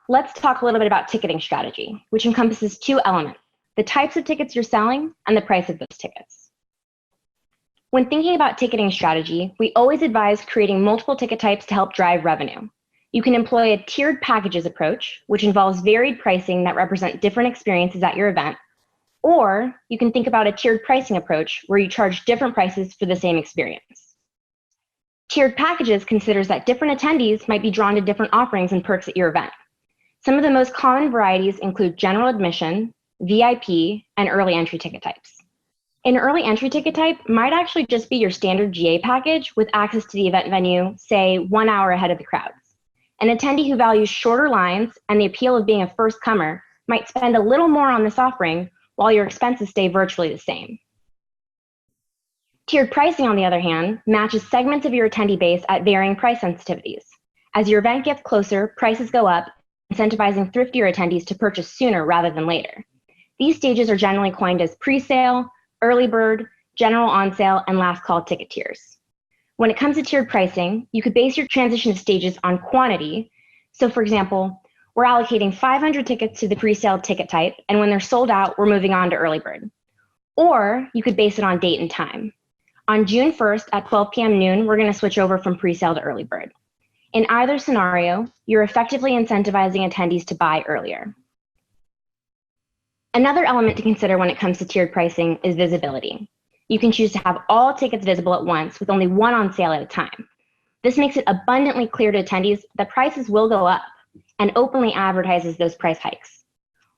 Let's talk a little bit about ticketing strategy, which encompasses two elements: the types of tickets you're selling and the price of those tickets. When thinking about ticketing strategy, we always advise creating multiple ticket types to help drive revenue. You can employ a tiered packages approach, which involves varied pricing that represent different experiences at your event, or you can think about a tiered pricing approach where you charge different prices for the same experience. Tiered packages considers that different attendees might be drawn to different offerings and perks at your event. Some of the most common varieties include general admission, VIP, and early entry ticket types. An early entry ticket type might actually just be your standard GA package with access to the event venue, say 1 hour ahead of the crowds. An attendee who values shorter lines and the appeal of being a first comer might spend a little more on this offering while your expenses stay virtually the same. Tiered pricing, on the other hand, matches segments of your attendee base at varying price sensitivities. As your event gets closer, prices go up, incentivizing thriftier attendees to purchase sooner rather than later. These stages are generally coined as pre-sale, early bird, general on sale, and last call ticket tiers. When it comes to tiered pricing, you could base your transition stages on quantity. So for example, we're allocating 500 tickets to the pre-sale ticket type, and when they're sold out, we're moving on to early bird. Or you could base it on date and time. On June 1st at 12 p.m. noon, we're going to switch over from pre-sale to early bird. In either scenario, you're effectively incentivizing attendees to buy earlier. Another element to consider when it comes to tiered pricing is visibility. You can choose to have all tickets visible at once with only one on sale at a time. This makes it abundantly clear to attendees that prices will go up and openly advertises those price hikes.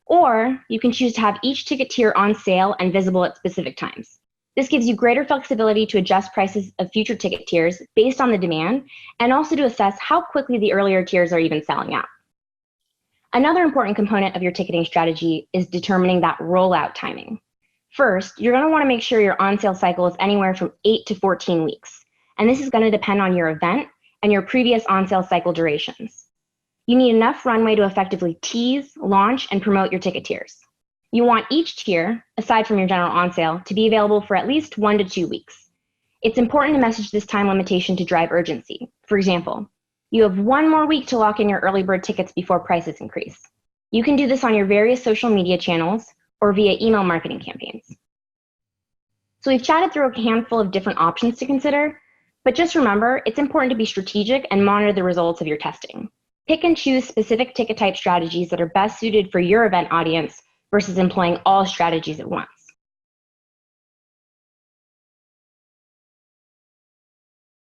Or you can choose to have each ticket tier on sale and visible at specific times. This gives you greater flexibility to adjust prices of future ticket tiers based on the demand, and also to assess how quickly the earlier tiers are even selling out. Another important component of your ticketing strategy is determining that rollout timing. First, you're going to want to make sure your on-sale cycle is anywhere from 8 to 14 weeks, and this is going to depend on your event and your previous on-sale cycle durations. You need enough runway to effectively tease, launch, and promote your ticket tiers. You want each tier, aside from your general on-sale, to be available for at least 1 to 2 weeks. It's important to message this time limitation to drive urgency. For example, you have 1 more week to lock in your early bird tickets before prices increase. You can do this on your various social media channels or via email marketing campaigns. So we've chatted through a handful of different options to consider, but just remember, it's important to be strategic and monitor the results of your testing. Pick and choose specific ticket type strategies that are best suited for your event audience versus employing all strategies at once.